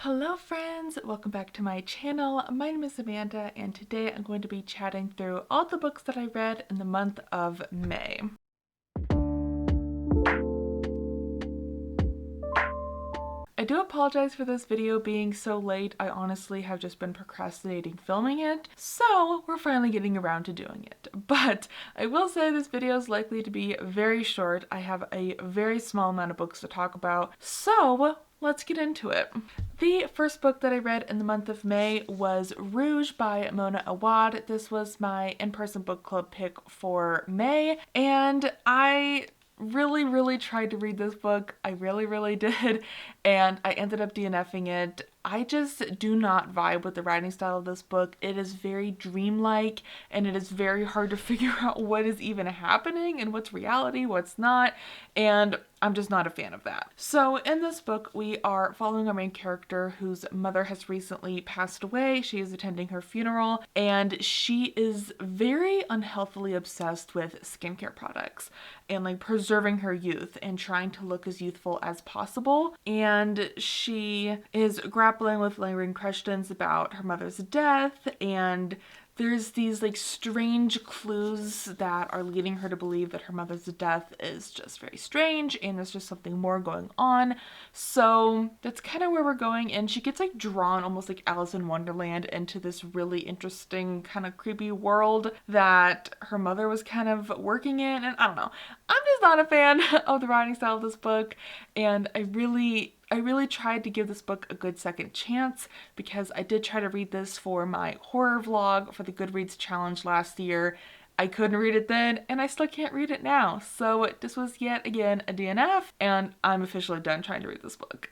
Hello friends, welcome back to my channel. My name is Amanda and today I'm going to be chatting through all the books that I read in the month of May. I do apologize for this video being so late. I honestly have just been procrastinating filming it, so we're finally getting around to doing it. But I will say this video is likely to be very short. I have a very small amount of books to talk about, so let's get into it. The first book that I read in the month of May was Rouge by Mona Awad. This was my in-person book club pick for May, and I really tried to read this book. I really did, and I ended up DNFing it. I just do not vibe with the writing style of this book. It is very dreamlike and it is very hard to figure out what is even happening and what's reality, what's not, and I'm just not a fan of that. So in this book, we are following our main character whose mother has recently passed away. She is attending her funeral and she is very unhealthily obsessed with skincare products and like preserving her youth and trying to look as youthful as possible. And she is grappling with lingering questions about her mother's death, and there's these like strange clues that are leading her to believe that her mother's death is just very strange and there's just something more going on. So that's kind of where we're going, and she gets like drawn almost like Alice in Wonderland into this really interesting kind of creepy world that her mother was kind of working in, and I don't know. I'm just not a fan of the writing style of this book, and I really tried to give this book a good second chance because I did try to read this for my horror vlog for the Goodreads challenge last year. I couldn't read it then, and I still can't read it now. So this was yet again a DNF, and I'm officially done trying to read this book.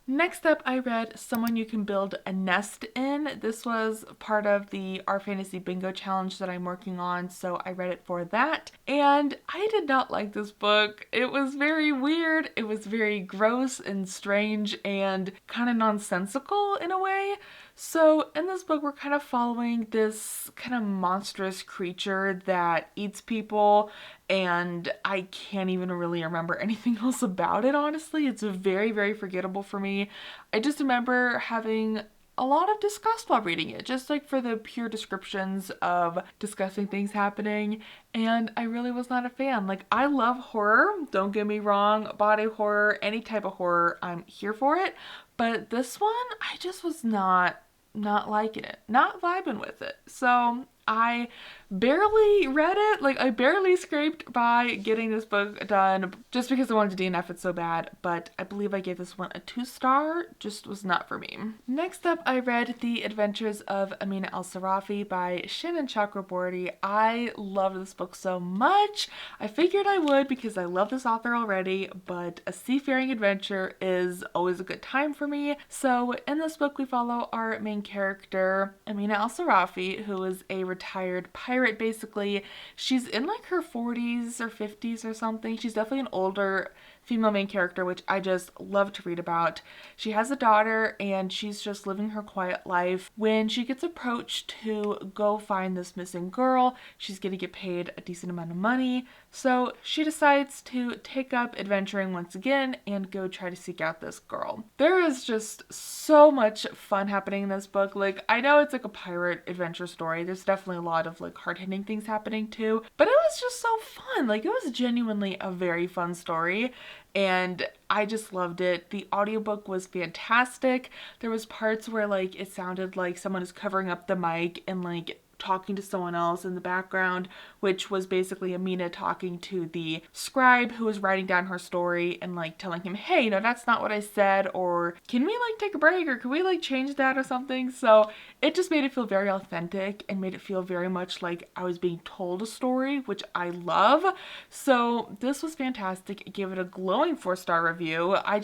Next up, I read Someone You Can Build a Nest In. This was part of the Our Fantasy Bingo challenge that I'm working on, so I read it for that. And I did not like this book. It was very weird. It was very gross and strange and kind of nonsensical in a way. So in this book, we're kind of following this kind of monstrous creature that eats people, and I can't even really remember anything else about it, honestly. It's very forgettable for me. I just remember having a lot of disgust while reading it, just like for the pure descriptions of disgusting things happening, and I really was not a fan. Like, I love horror, don't get me wrong, body horror, any type of horror, I'm here for it, but this one, I just was not liking it, not vibing with it. So I barely read it, like I barely scraped by getting this book done just because I wanted to DNF it so bad, but I believe I gave this one a 2-star, just was not for me. Next up, I read The Adventures of Amina Al-Sarafi by Shannon Chakraborty. I love this book so much. I figured I would because I love this author already, but a seafaring adventure is always a good time for me. So in this book, we follow our main character, Amina Al-Sarafi, who is a retired pirate. Basically, she's in like her 40s or 50s or something. She's definitely an older female main character, which I just love to read about. She has a daughter and she's just living her quiet life when she gets approached to go find this missing girl. She's gonna get paid a decent amount of money, so she decides to take up adventuring once again and go try to seek out this girl. There is just so much fun happening in this book. Like, I know it's like a pirate adventure story. There's definitely a lot of like hard-hitting things happening too, but it was just so fun. Like, it was genuinely a very fun story, and I just loved it. The audiobook was fantastic. There was parts where like it sounded like someone is covering up the mic and like talking to someone else in the background, which was basically Amina talking to the scribe who was writing down her story and like telling him, hey, no, that's not what I said, or can we like take a break, or can we like change that or something? So it just made it feel very authentic and made it feel very much like I was being told a story, which I love. So this was fantastic. I gave it a glowing 4-star review. It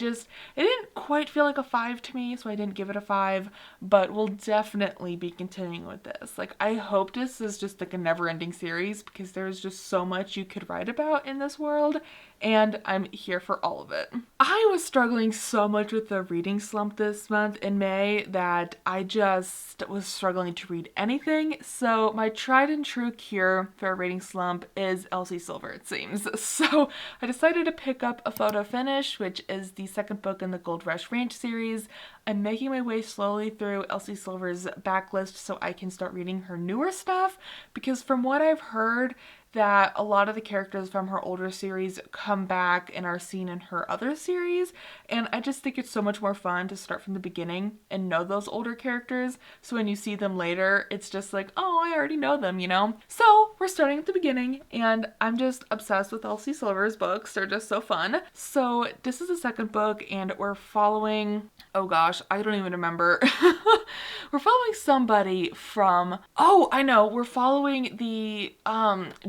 didn't quite feel like a 5 to me, so I didn't give it a 5, but we'll definitely be continuing with this. Like, I hope this is just like a never-ending series because there's just so much you could write about in this world, and I'm here for all of it. I was struggling so much with the reading slump this month in May that I just was struggling to read anything, so my tried and true cure for a reading slump is Elsie Silver, it seems. So I decided to pick up A Photo Finish, which is the second book in the Gold Rush Ranch series. I'm making my way slowly through Elsie Silver's backlist so I can start reading her newer stuff, because from what I've heard, that a lot of the characters from her older series come back and are seen in her other series, and I just think it's so much more fun to start from the beginning and know those older characters, so when you see them later, it's just like, oh, I already know them, you know? So we're starting at the beginning, and I'm just obsessed with Elsie Silver's books. They're just so fun. So this is the second book, and we're following, oh gosh, I don't even remember. We're following somebody from, oh, I know, we're following the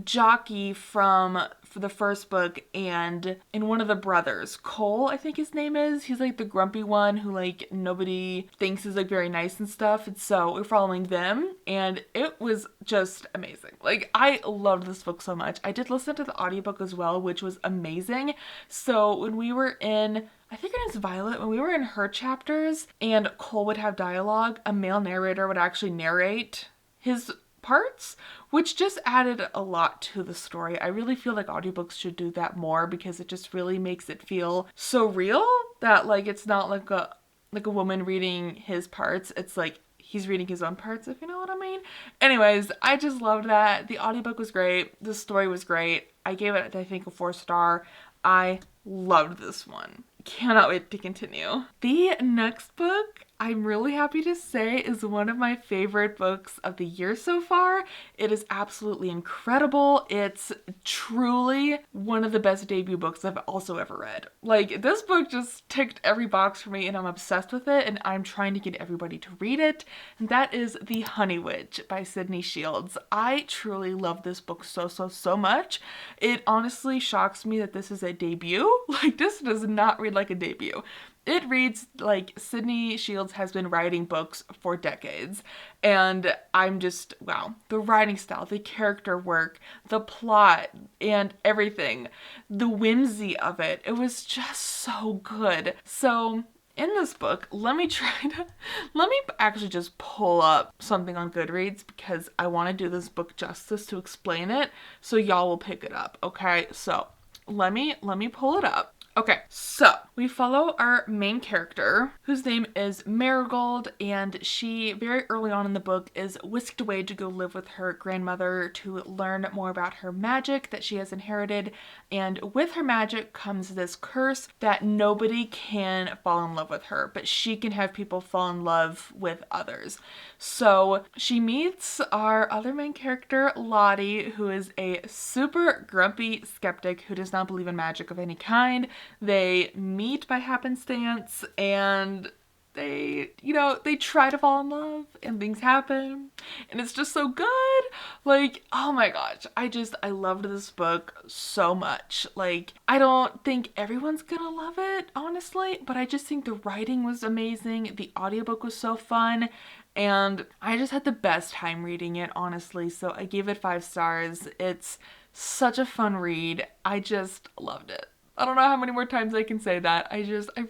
jockey for the first book, and in one of the brothers, Cole, I think his name is. He's like the grumpy one who like nobody thinks is like very nice and stuff. And so we're following them, and it was just amazing. Like, I loved this book so much. I did listen to the audiobook as well, which was amazing. So when we were in, I think it is Violet, when we were in her chapters and Cole would have dialogue, a male narrator would actually narrate his parts, which just added a lot to the story. I really feel like audiobooks should do that more, because it just really makes it feel so real that like it's not like a woman reading his parts. It's like he's reading his own parts, if you know what I mean. Anyways, I just loved that. The audiobook was great. The story was great. I gave it, I think, a 4-star. I loved this one. Cannot wait to continue. The next book, I'm really happy to say, is one of my favorite books of the year so far. It is absolutely incredible. It's truly one of the best debut books I've also ever read. Like, this book just ticked every box for me, and I'm obsessed with it, and I'm trying to get everybody to read it. And that is The Honey Witch by Sydney Shields. I truly love this book so much. It honestly shocks me that this is a debut. Like, this does not read like a debut. It reads like Sydney Shields has been writing books for decades, and I'm just, wow. The writing style, the character work, the plot, and everything. The whimsy of it. It was just so good. So in this book, let me actually just pull up something on Goodreads, because I want to do this book justice to explain it, so y'all will pick it up, okay? So let me pull it up. Okay, so we follow our main character, whose name is Marigold, and she, very early on in the book, is whisked away to go live with her grandmother to learn more about her magic that she has inherited, and with her magic comes this curse that nobody can fall in love with her, but she can have people fall in love with others. So she meets our other main character, Lottie, who is a super grumpy skeptic who does not believe in magic of any kind. They meet by happenstance, and they try to fall in love, and things happen, and it's just so good. Like, oh my gosh, I loved this book so much. Like, I don't think everyone's gonna love it, honestly, but I just think the writing was amazing. The audiobook was so fun, and I just had the best time reading it, honestly. So I gave it 5 stars. It's such a fun read. I just loved it. I don't know how many more times I can say that. I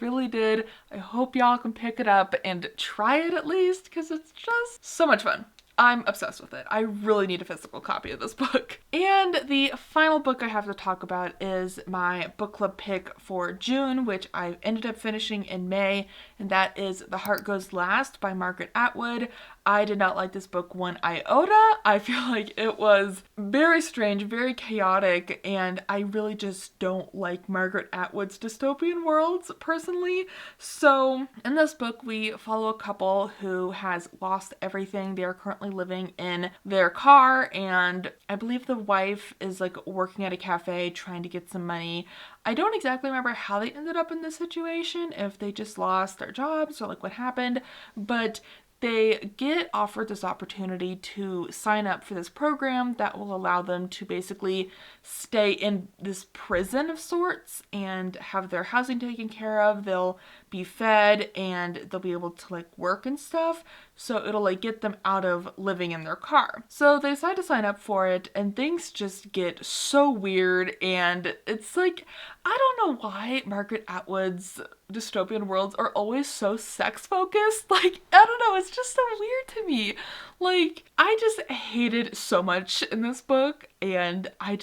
really did. I hope y'all can pick it up and try it at least, because it's just so much fun. I'm obsessed with it. I really need a physical copy of this book. And the final book I have to talk about is my book club pick for June, which I ended up finishing in May, and that is The Heart Goes Last by Margaret Atwood. I did not like this book one iota. I feel like it was very strange, very chaotic, and I really just don't like Margaret Atwood's dystopian worlds, personally. So in this book, we follow a couple who has lost everything. They are currently living in their car, and I believe the wife is like working at a cafe trying to get some money. I don't exactly remember how they ended up in this situation, if they just lost their jobs or like what happened, but they get offered this opportunity to sign up for this program that will allow them to basically stay in this prison of sorts and have their housing taken care of. They'll be fed and they'll be able to like work and stuff. So it'll like get them out of living in their car. So they decide to sign up for it and things just get so weird, and it's like, I don't know why Margaret Atwood's dystopian worlds are always so sex focused. Like, I don't know, it's just so weird to me. Like, I just hated so much in this book, and I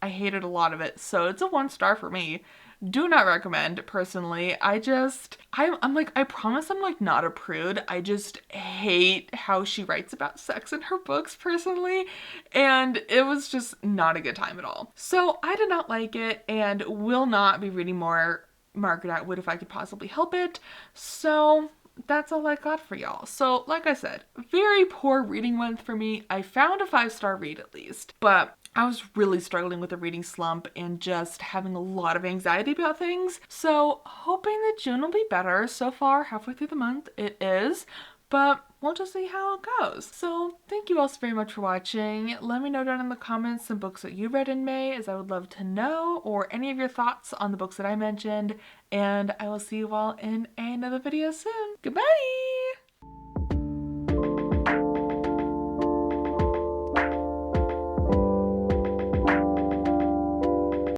hated a lot of it. So it's a 1 star for me. Do not recommend, personally. I'm like, I promise I'm like not a prude. I just hate how she writes about sex in her books, personally. And it was just not a good time at all. So I did not like it and will not be reading more Margaret Atwood if I could possibly help it. So that's all I got for y'all. So like I said, very poor reading month for me. I found a 5-star read at least, but I was really struggling with a reading slump and just having a lot of anxiety about things. So hoping that June will be better. So far, halfway through the month, it is. But we'll just see how it goes. So thank you all so very much for watching. Let me know down in the comments some books that you read in May, as I would love to know, or any of your thoughts on the books that I mentioned. And I will see you all in another video soon. Goodbye!